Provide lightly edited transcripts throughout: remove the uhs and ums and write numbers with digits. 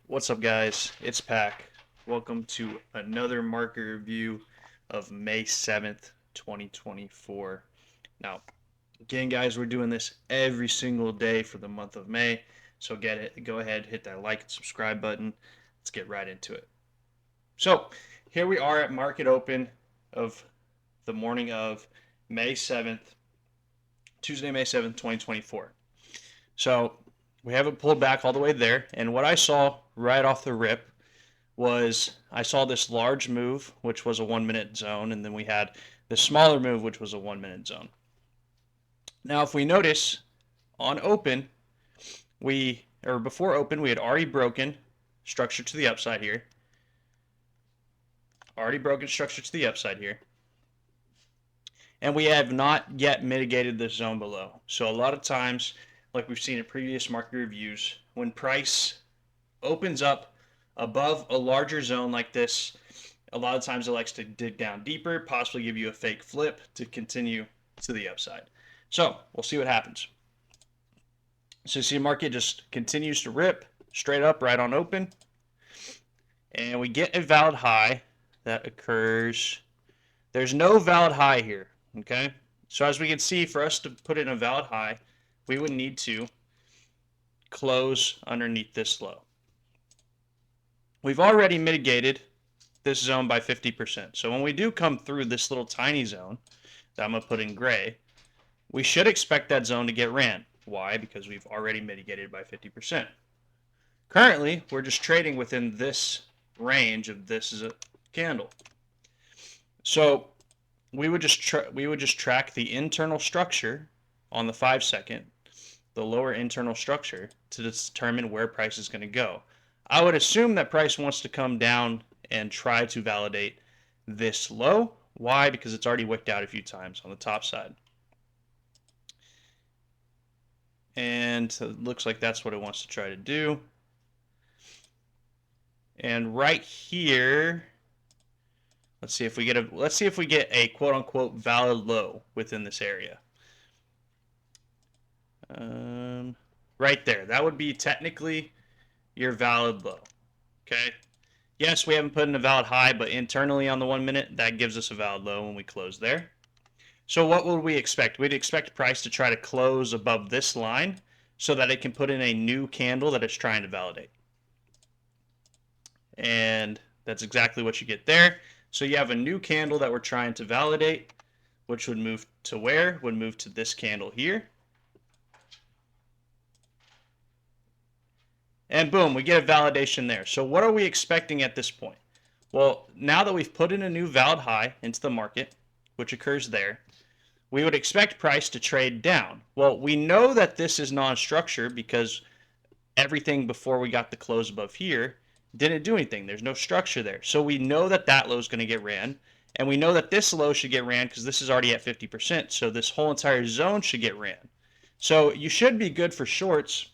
What's up, guys? It's Pac. Welcome to another market review of May 7th, 2024. Now, again, guys, we're doing this every single day for the month of May. So go ahead, hit that like and subscribe button. Let's get right into it. So, here we are at market open of the morning of May 7th, Tuesday, May 7th, 2024. So, we haven't pulled back all the way there, and what I saw right off the rip was I saw this large move, which was a 1 minute zone, and then we had the smaller move, which was a 1 minute zone. Now, if we notice on open, before open, we had already broken structure to the upside here. And we have not yet mitigated the zone below. So a lot of times, like we've seen in previous market reviews, when price opens up above a larger zone like this, a lot of times it likes to dig down deeper, possibly give you a fake flip to continue to the upside. So we'll see what happens. So you see the market just continues to rip straight up right on open. And we get a valid high that occurs. There's no valid high here, okay? So as we can see, for us to put in a valid high, we would need to close underneath this low. We've already mitigated this zone by 50%. So when we do come through this little tiny zone that I'm going to put in gray, we should expect that zone to get ran. Why? Because we've already mitigated by 50%. Currently, we're just trading within this range of this is a candle. So we would just track the internal structure on the 5-second, the lower internal structure, to determine where price is going to go. I would assume that price wants to come down and try to validate this low. Why? Because it's already wicked out a few times on the top side. And it looks like that's what it wants to try to do. And right here, let's see if we get a quote unquote valid low within this area. Right there, that would be technically your valid low. Okay. Yes, we haven't put in a valid high, but internally on the 1 minute, that gives us a valid low when we close there. So what would we expect? We'd expect price to try to close above this line so that it can put in a new candle that it's trying to validate. And that's exactly what you get there. So you have a new candle that we're trying to validate, which would move to where? Would move to this candle here. And boom, we get a validation there. So what are we expecting at this point? Well, now that we've put in a new valid high into the market, which occurs there, we would expect price to trade down. Well, we know that this is non-structure because everything before we got the close above here didn't do anything. There's no structure there. So we know that that low is going to get ran. And we know that this low should get ran because this is already at 50%. So this whole entire zone should get ran. So you should be good for shorts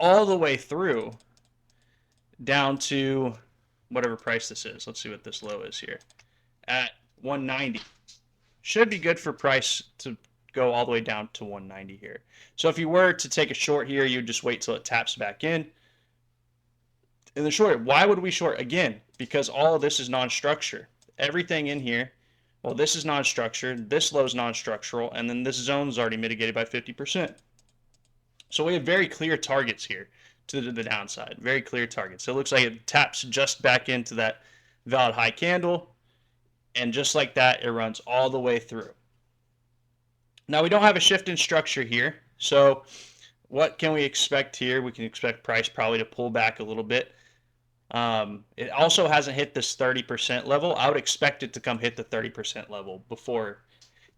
all the way through down to whatever price this is. Let's see what this low is here. At 190. Should be good for price to go all the way down to 190 here. So if you were to take a short here, you'd just wait till it taps back in. In the short, why would we short? Again, because all of this is non-structure. Everything in here, well, this is non-structure, this low is non-structural, and then this zone is already mitigated by 50%. So we have very clear targets here to the downside, very clear targets. So it looks like it taps just back into that valid high candle, and just like that, it runs all the way through. Now we don't have a shift in structure here, so what can we expect here? We can expect price probably to pull back a little bit. It also hasn't hit this 30% level. I would expect it to come hit the 30% level before,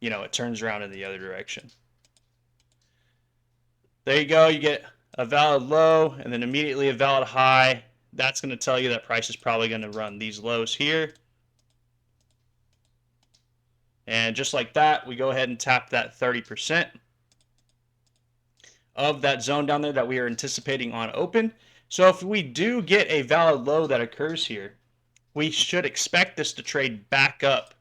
it turns around in the other direction. There you go. You get a valid low and then immediately a valid high. That's going to tell you that price is probably going to run these lows here. And just like that, we go ahead and tap that 30% of that zone down there that we are anticipating on open. So if we do get a valid low that occurs here, we should expect this to trade back up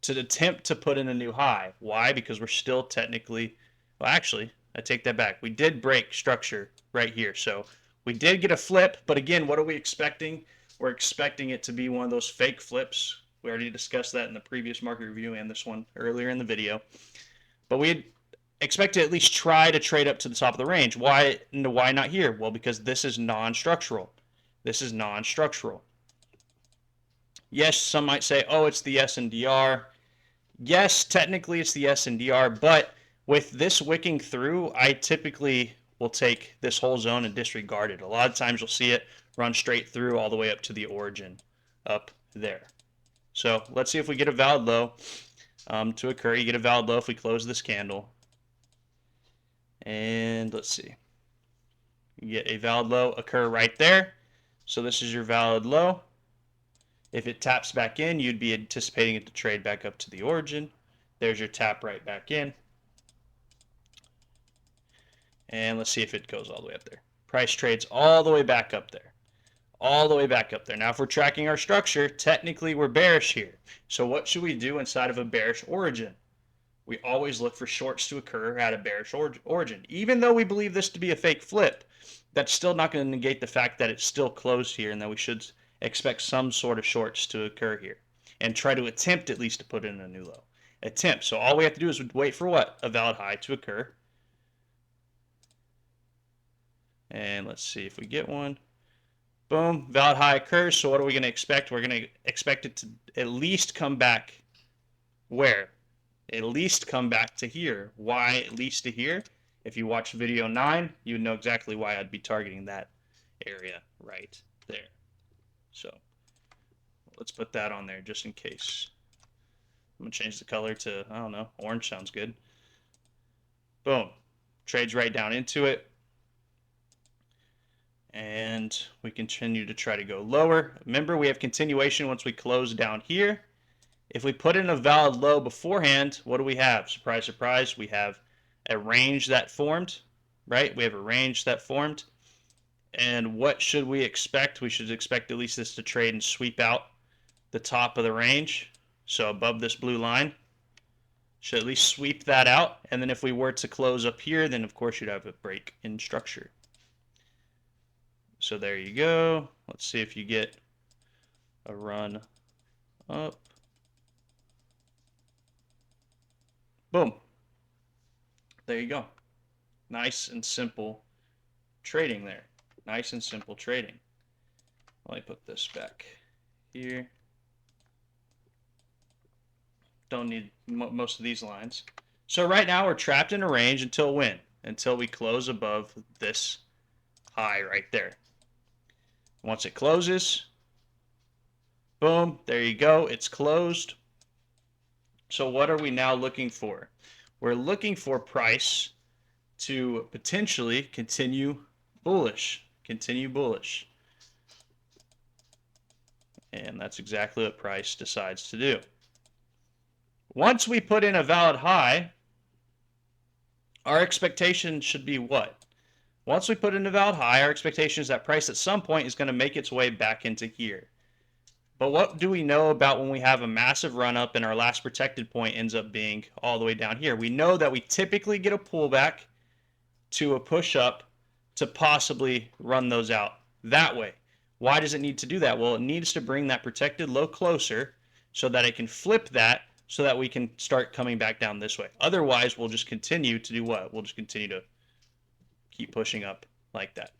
to attempt to put in a new high. Why? Because we're still technically, well, actually, I take that back. We did break structure right here. So We did get a flip, but again, what are we expecting? We're expecting it to be one of those fake flips. We already discussed that in the previous market review and this one earlier in the video. But we expect to at least try to trade up to the top of the range. Why not here? Well, because this is non-structural. This is non-structural. Yes, some might say, oh, it's the SNDR. Yes, technically it's the SNDR, but with this wicking through, I typically will take this whole zone and disregard it. A lot of times you'll see it run straight through all the way up to the origin up there. So let's see if we get a valid low to occur. You get a valid low if we close this candle. And let's see. You get a valid low occur right there. So this is your valid low. If it taps back in, you'd be anticipating it to trade back up to the origin. There's your tap right back in. And let's see if it goes all the way up there. Price trades all the way back up there. All the way back up there. Now, if we're tracking our structure, technically we're bearish here. So what should we do inside of a bearish origin? We always look for shorts to occur at a bearish origin. Even though we believe this to be a fake flip, that's still not going to negate the fact that it's still closed here and that we should expect some sort of shorts to occur here and try to attempt at least to put in a new low. Attempt. So all we have to do is wait for what? A valid high to occur. And let's see if we get one. Boom, valid high occurs. So what are we going to expect? We're going to expect it to at least come back where? At least come back to here. Why at least to here? If you watch video 9, you would know exactly why I'd be targeting that area right there. So let's put that on there just in case. I'm going to change the color to, I don't know, orange sounds good. Boom. Trades right down into it. And we continue to try to go lower. Remember, we have continuation once we close down here. If we put in a valid low beforehand, what do we have? Surprise, surprise. We have a range that formed, right? We have a range that formed. And what should we expect? We should expect at least this to trade and sweep out the top of the range. So above this blue line. Should at least sweep that out. And then if we were to close up here, then of course you'd have a break in structure. So there you go. Let's see if you get a run up. Boom. There you go. Nice and simple trading there. Nice and simple trading. Let me put this back here. Don't need most of these lines. So right now we're trapped in a range until when? Until we close above this high right there. Once it closes, boom, there you go. It's closed. So what are we now looking for? We're looking for price to potentially continue bullish. Continue bullish. And that's exactly what price decides to do. Once we put in a valid high, our expectation should be what? Once we put in a valid high, our expectation is that price at some point is going to make its way back into here. But what do we know about when we have a massive run up and our last protected point ends up being all the way down here? We know that we typically get a pullback to a push up to possibly run those out that way. Why does it need to do that? Well, it needs to bring that protected low closer so that it can flip that so that we can start coming back down this way. Otherwise, we'll just continue to do what? We'll just continue to keep pushing up like that.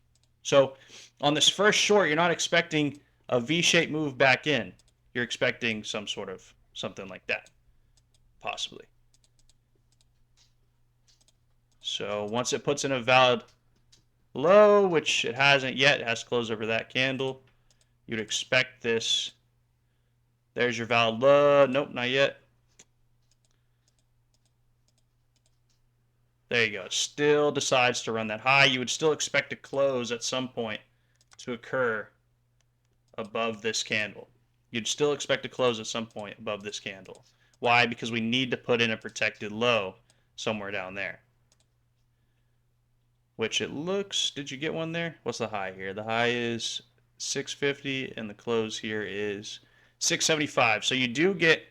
So on this first short, you're not expecting a V-shaped move back in. You're expecting some sort of something like that, possibly. So once it puts in a valid low, which it hasn't yet, it has to close over that candle, you'd expect this. There's your valid low. Nope, not yet. There you go. It still decides to run that high. You would still expect a close at some point to occur above this candle. You'd still expect a close at some point above this candle. Why? Because we need to put in a protected low somewhere down there. Which it looks, did you get one there? What's the high here? The high is 650 and the close here is 675. So you do get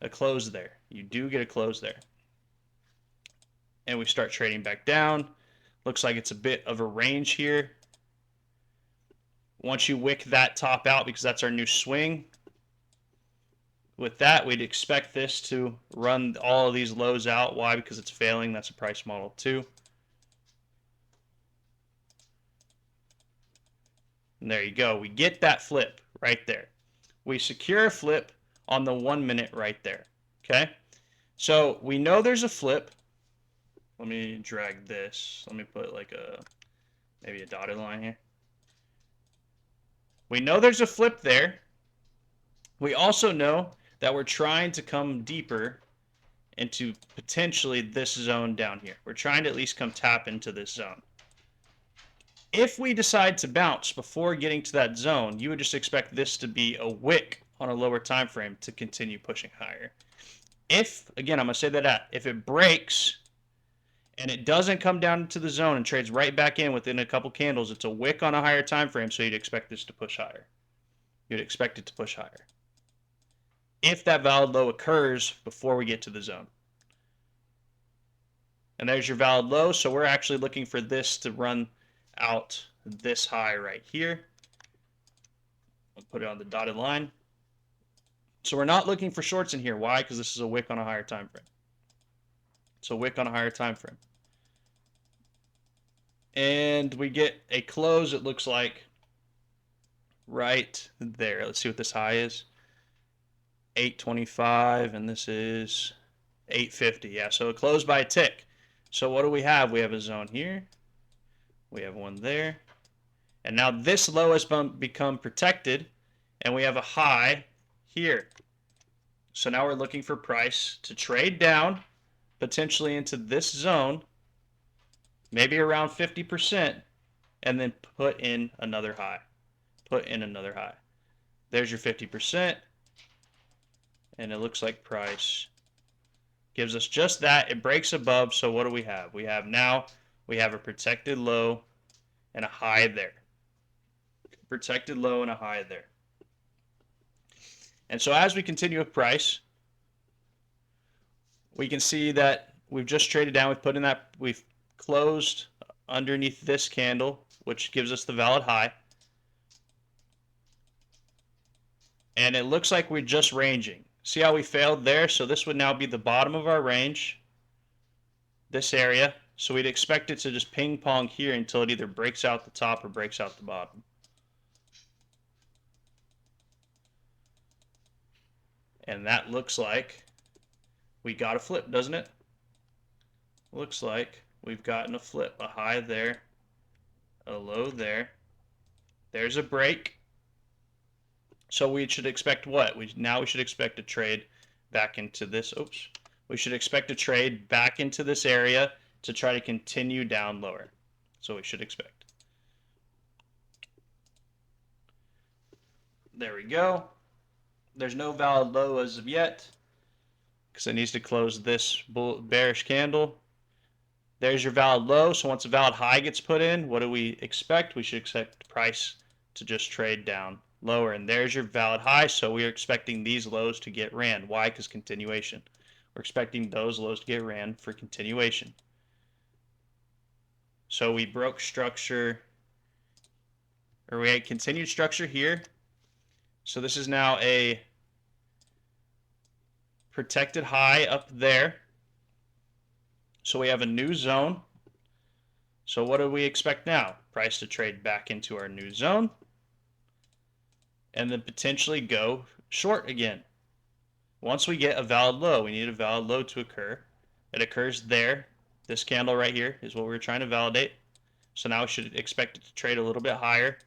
a close there. You do get a close there. And we start trading back down. Looks like it's a bit of a range here. Once you wick that top out, because that's our new swing, with that, we'd expect this to run all of these lows out. Why? Because it's failing. That's a price model too. And there you go. We get that flip right there. We secure a flip on the 1 minute right there. Okay? So we know there's a flip. Let me drag this. Let me put like maybe a dotted line here. We know there's a flip there. We also know that we're trying to come deeper into potentially this zone down here. We're trying to at least come tap into this zone. If we decide to bounce before getting to that zone, you would just expect this to be a wick on a lower time frame to continue pushing higher. If, again, I'm going to say that if it breaks and it doesn't come down to the zone and trades right back in within a couple candles, it's a wick on a higher time frame, so you'd expect this to push higher. You'd expect it to push higher if that valid low occurs before we get to the zone. And there's your valid low, so we're actually looking for this to run out this high right here. I'll put it on the dotted line. So we're not looking for shorts in here. Why? Because this is a wick on a higher time frame. It's a wick on a higher time frame. And we get a close, it looks like, right there. Let's see what this high is. 825, and this is 850. Yeah, so it closed by a tick. So what do we have? We have a zone here. We have one there. And now this low has become protected, and we have a high here. So now we're looking for price to trade down, potentially into this zone, maybe around 50%, and then put in another high. Put in another high. There's your 50%. And it looks like price gives us just that. It breaks above, so what do we have? We have a protected low and a high there. Protected low and a high there. And so as we continue with price, we can see that we've just traded down. We've closed underneath this candle, which gives us the valid high. And it looks like we're just ranging. See how we failed there? So this would now be the bottom of our range, this area. So we'd expect it to just ping pong here until it either breaks out the top or breaks out the bottom. And that looks like we got a flip, doesn't it? Looks like we've gotten a flip, a high there, a low there. There's a break. So we should expect what? Now we should expect a trade back into this. Oops. We should expect a trade back into this area to try to continue down lower. So we should expect. There we go. There's no valid low as of yet because it needs to close this bearish candle. There's your valid low. So once a valid high gets put in, what do we expect? We should expect price to just trade down lower. And there's your valid high. So we are expecting these lows to get ran. Why? Because continuation. We're expecting those lows to get ran for continuation. So we broke structure, or we had continued structure here. So this is now a protected high up there. So we have a new zone. So what do we expect now? Price to trade back into our new zone and then potentially go short again. Once we get a valid low, we need a valid low to occur. It occurs there. This candle right here is what we're trying to validate. So now we should expect it to trade a little bit higher.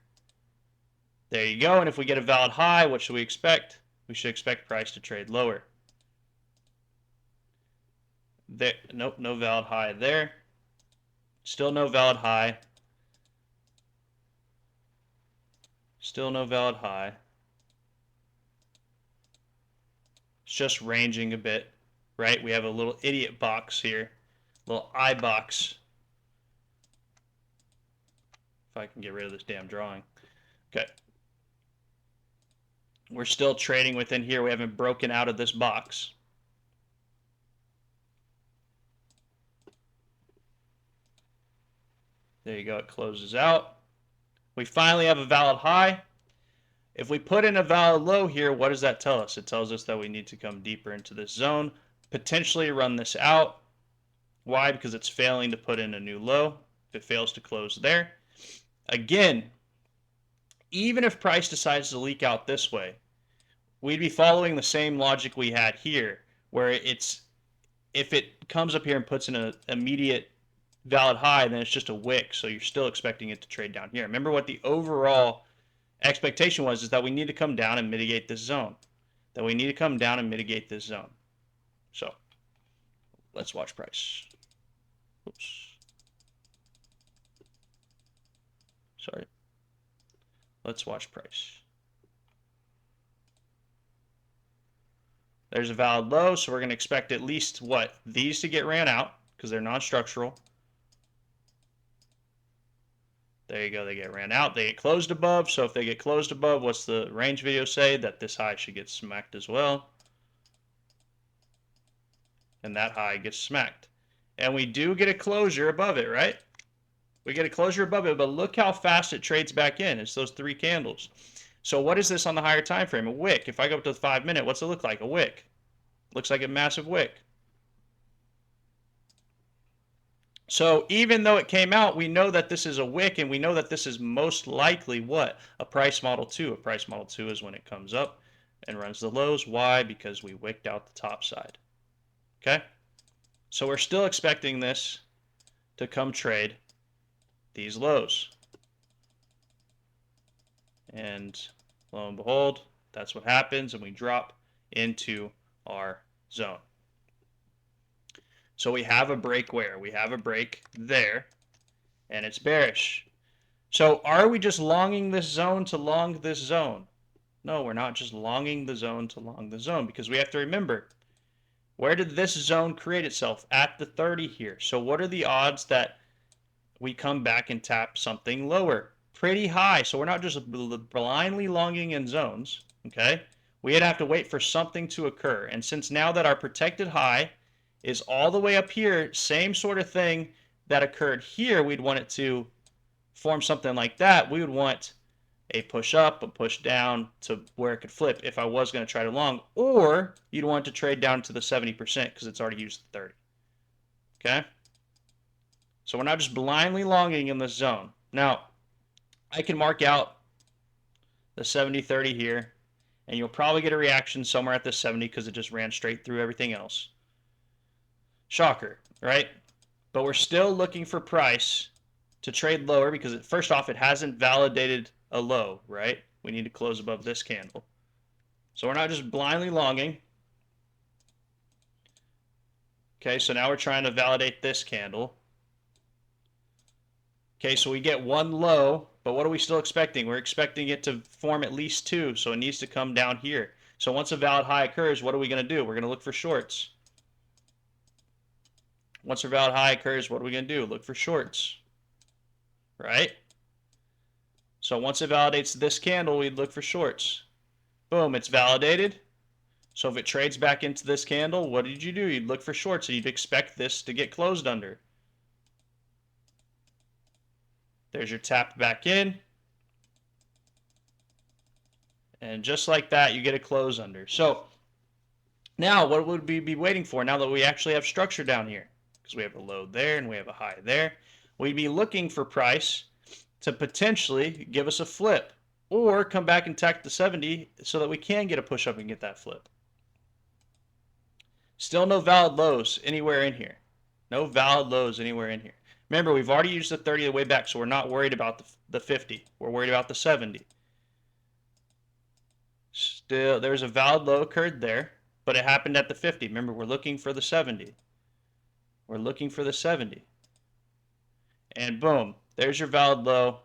There you go. And if we get a valid high, what should we expect? We should expect price to trade lower. There, nope, no valid high there. Still no valid high. Still no valid high. It's just ranging a bit, right? We have a little idiot box here, little eye box. If I can get rid of this damn drawing. Okay. We're still trading within here. We haven't broken out of this box. There you go, it closes out. We finally have a valid high. If we put in a valid low here, what does that tell us? It tells us that we need to come deeper into this zone, potentially run this out. Why? Because it's failing to put in a new low. If it fails to close there. Again, even if price decides to leak out this way, we'd be following the same logic we had here, where if it comes up here and puts in an immediate valid high, then it's just a wick, so you're still expecting it to trade down here. Remember what the overall expectation was, is that we need to come down and mitigate this zone. So let's watch price. Oops. Sorry. Let's watch price. There's a valid low, so we're going to expect at least what? These to get ran out because they're non-structural. There you go, they get ran out. They get closed above, so if they get closed above, what's the range video say? That this high should get smacked as well. And that high gets smacked. And we do get a closure above it, right? We get a closure above it, but look how fast it trades back in. It's those 3 candles. So what is this on the higher time frame? A wick. If I go up to the 5 minute, what's it look like? A wick. Looks like a massive wick. So even though it came out, we know that this is a wick, and we know that this is most likely what? A price model 2. A price model 2 is when it comes up and runs the lows. Why? Because we wicked out the top side. Okay? So we're still expecting this to come trade these lows. And lo and behold, that's what happens, and we drop into our zone. So we have a break where? We have a break there, and it's bearish. So are we just longing this zone to long this zone? No, we're not just longing the zone to long the zone, because we have to remember, where did this zone create itself? At the 30 here. So what are the odds that we come back and tap something lower? Pretty high. So we're not just blindly longing in zones, okay? We'd have to wait for something to occur. And since now that our protected high is all the way up here, same sort of thing that occurred here, we'd want it to form something like that. We would want a push up, a push down to where it could flip if I was going to try to long, or you'd want to trade down to the 70% because it's already used the 30. Okay? So we're not just blindly longing in this zone. Now, I can mark out the 70-30 here, and you'll probably get a reaction somewhere at the 70 because it just ran straight through everything else. Shocker, right? But we're still looking for price to trade lower because first off, it hasn't validated a low, right? We need to close above this candle. So we're not just blindly longing. Okay, so now we're trying to validate this candle. Okay, so we get one low, but what are we still expecting? We're expecting it to form at least 2, so it needs to come down here. So once a valid high occurs, what are we going to do? We're going to look for shorts. Once a valid high occurs, what are we going to do? Look for shorts, right? So once it validates this candle, we'd look for shorts. Boom, it's validated. So if it trades back into this candle, what did you do? You'd look for shorts, and you'd expect this to get closed under. There's your tap back in. And just like that, you get a close under. So now what would we be waiting for now that we actually have structure down here? Because we have a low there and we have a high there. We'd be looking for price to potentially give us a flip or come back and tap the 70 so that we can get a push up and get that flip. Still no valid lows anywhere in here. No valid lows anywhere in here. Remember, we've already used the 30 the way back, so we're not worried about the 50. We're worried about the 70. Still, there's a valid low occurred there, but it happened at the 50. Remember, we're looking for the 70. We're looking for the 70. And boom, there's your valid low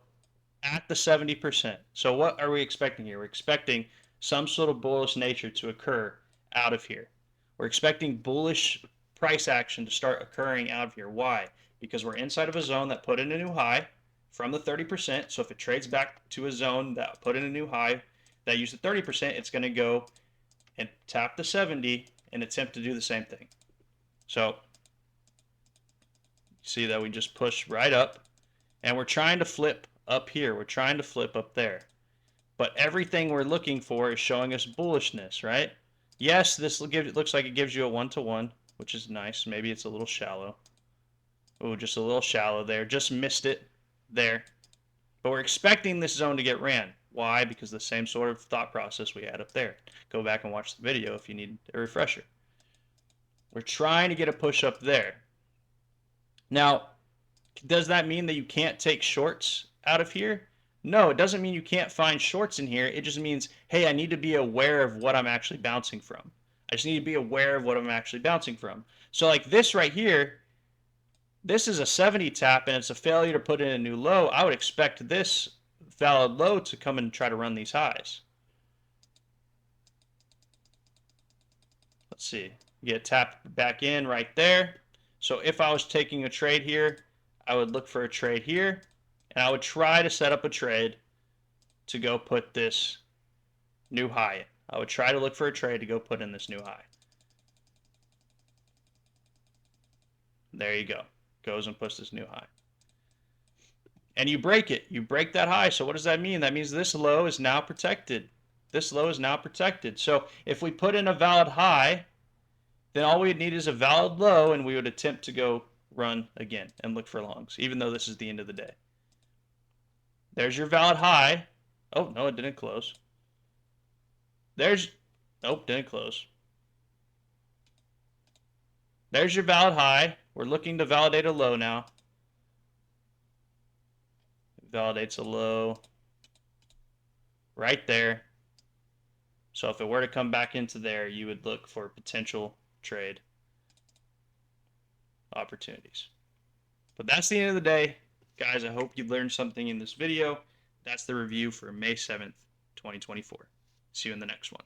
at the 70%. So what are we expecting here? We're expecting some sort of bullish nature to occur out of here. We're expecting bullish price action to start occurring out of here. Why? Because we're inside of a zone that put in a new high from the 30%. So if it trades back to a zone that put in a new high that used the 30%, it's going to go and tap the 70 and attempt to do the same thing. So see that we just push right up And we're trying to flip up here. We're trying to flip up there. But everything we're looking for is showing us bullishness, right? Yes, this looks like it gives you a 1-to-1, which is nice. Maybe it's a little shallow. Oh, just a little shallow there. Just missed it there. But we're expecting this zone to get ran. Why? Because the same sort of thought process we had up there. Go back and watch the video if you need a refresher. We're trying to get a push up there. Now, does that mean that you can't take shorts out of here? No, it doesn't mean you can't find shorts in here. It just means, hey, I need to be aware of what I'm actually bouncing from. I just need to be aware of what I'm actually bouncing from. So like this right here, this is a 70 tap and it's a failure to put in a new low. I would expect this valid low to come and try to run these highs. Let's see. You get tapped back in right there. So if I was taking a trade here, I would look for a trade here, and I would try to set up a trade to go put this new high in. I would try to look for a trade to go put in this new high. There you go. Goes and puts this new high. And you break it. You break that high. So what does that mean? That means this low is now protected. This low is now protected. So if we put in a valid high, then all we would need is a valid low, and we would attempt to go run again and look for longs, even though this is the end of the day. There's your valid high. Oh, no, it didn't close. Nope, didn't close. There's your valid high. We're looking to validate a low now. It validates a low right there. So if it were to come back into there, you would look for potential trade opportunities. But that's the end of the day. Guys, I hope you learned something in this video. That's the review for May 7th, 2024. See you in the next one.